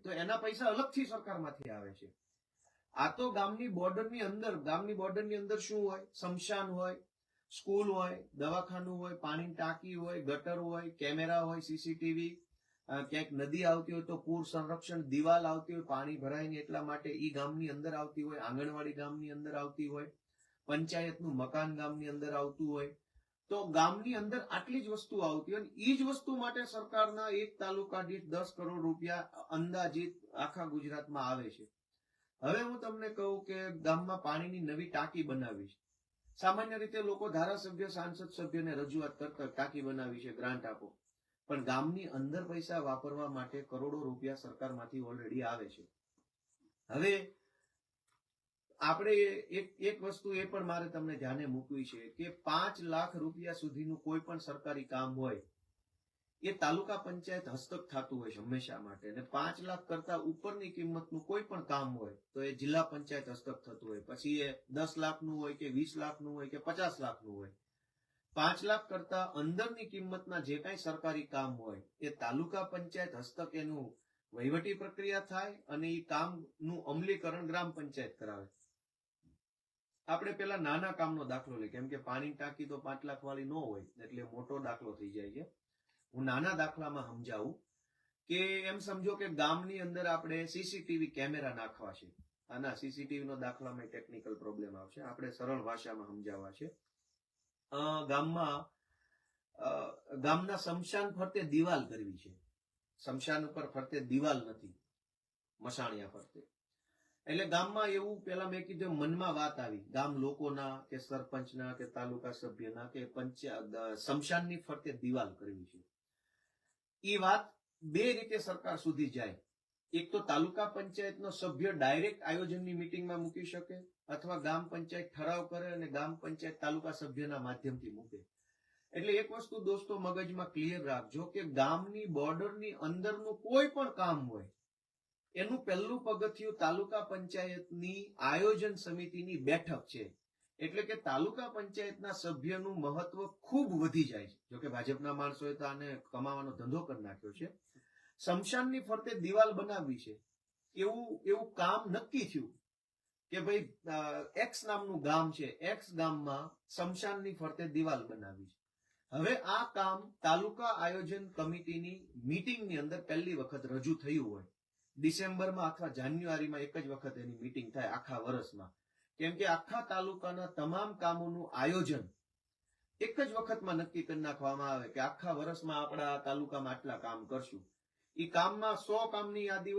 તો એના પૈસા અલગથી સરકારમાંથી આવે છે. આ તો ગામની બોર્ડરની અંદર શું હોય? સ્મશાન હોય, સ્કૂલ હોય, દવાખાનું હોય, પાણીની ટાંકી હોય, ગટર હોય, કેમેરા હોય, સીસીટીવી, ક્યાંક નદી આવતી હોય તો પૂર સંરક્ષણ દિવાલ આવતી હોય, પાણી ભરાય ને એટલા માટે ઈ ગામની અંદર આવતી હોય, આંગણવાડી ગામની અંદર આવતી હોય, પંચાયતનું મકાન ગામની અંદર આવતું હોય. તો ગામની અંદર આટલી જ વસ્તુ આવતી હોય, ઈ જ વસ્તુ માટે સરકારના એક તાલુકા દીઠ 10 કરોડ રૂપિયા અંદાજિત આખા ગુજરાતમાં આવે છે. હવે હું તમને કહું કે ગામમાં પાણીની નવી ટાંકી બનાવી છે. સામાન્ય રીતે લોકો ધારાસભ્ય, સાંસદ સભ્યને રજૂઆત કરતા ટાંકી બનાવી છે, ગ્રાન્ટ આપો. પણ ગામની અંદર પૈસા વાપરવા માટે કરોડો રૂપિયા સરકારમાંથી ઓલરેડી આવે છે. હવે આપણે એક વસ્તુ એ પણ મારે તમને ધ્યાને મૂકવી છે કે 5 લાખ રૂપિયા સુધીનું કોઈ પણ સરકારી કામ હોય એ તાલુકા પંચાયત હસ્તક થતું હોય છે હંમેશા માટે. અને 5 લાખ કરતા ઉપરની કિંમતનું કોઈ પણ કામ હોય તો એ જિલ્લા પંચાયત હસ્તક થતું હોય. પછી એ 10 લાખનું હોય કે 20 લાખનું હોય કે 50 લાખનું હોય. 5 લાખ કરતા અંદરની કિંમતના જે કાંઈ સરકારી કામ હોય એ તાલુકા પંચાયત હસ્તક એનું વહીવટી પ્રક્રિયા થાય અને એ કામનું અમલીકરણ ગ્રામ પંચાયત કરાવે. આપણે પેલા નાના કામનો દાખલો લઈએ, કેમ કે પાણી ટાંકી તો 5 લાખ વાળી ન હોય એટલે મોટો દાખલો થઈ જાય છે. હું નાના દાખલામાં સમજાવું કે એમ સમજો કે ગામની અંદર આપણે સીસીટીવી કેમેરા નાખવા છે. આના સીસીટીવી નો દાખલામાં ટેકનિકલ પ્રોબ્લેમ આવશે, આપણે સરળ ભાષામાં સમજાવવા છે. ગામના સ્મશાન ફરતે દિવાલ કરવી છે. સ્મશાન ઉપર ફરતે દિવાલ નથી, મસાણિયા ફરતે. એટલે ગામમાં એવું પેલા મેં કીધું મનમાં વાત આવી, ગામ લોકોના કે સરપંચના કે તાલુકા સભ્યના કે સ્મશાનની ફરતે દિવાલ કરવી છે. એ વાત બે રીતે સરકાર સુધી જાય. એક તો તાલુકા પંચાયતનો સભ્ય ડાયરેક્ટ આયોજનની મીટિંગમાં મૂકી શકે, અથવા ગામ પંચાયત ઠરાવ કરે અને ગામ પંચાયત તાલુકા સભ્યના માધ્યમથી મૂકે. એટલે એક વસ્તુ દોસ્તો મગજમાં ક્લિયર રાખજો કે ગામની બોર્ડરની અંદરનું કોઈ પણ કામ હોય એનું પહેલું પગથિયું તાલુકા પંચાયતની આયોજન સમિતિની બેઠક છે. એટલે કે તાલુકા પંચાયતના સભ્યનું મહત્વ ખૂબ વધી જાય છે. જોકે ભાજપના માણસોએ તો આને કમાવાનો ધંધો કરી નાખ્યો છે. સ્મશાનની ફરતે દિવાલ બનાવવી છે, એવું કામ નક્કી થયું કે ભાઈ એક્સ નામનું ગામ છે, એક્સ ગામમાં સ્મશાનની ફરતે દિવાલ બનાવી છે. હવે આ કામ તાલુકા આયોજન કમિટીની મીટિંગની અંદર પહેલી વખત રજૂ થયું હોય. ડિસેમ્બરમાં અથવા જાન્યુઆરીમાં એક જ વખત એની મીટિંગ થાય આખા વર્ષમાં. કેમ કે આખા તાલુકાના તમામ કામોનું આયોજન એક જ વખતમાં નક્કી કરી નાખવામાં આવે કે આખા વર્ષમાં આપણા તાલુકામાં આટલા કામ કરશું. એ કામમાં 100 કામની યાદી હોય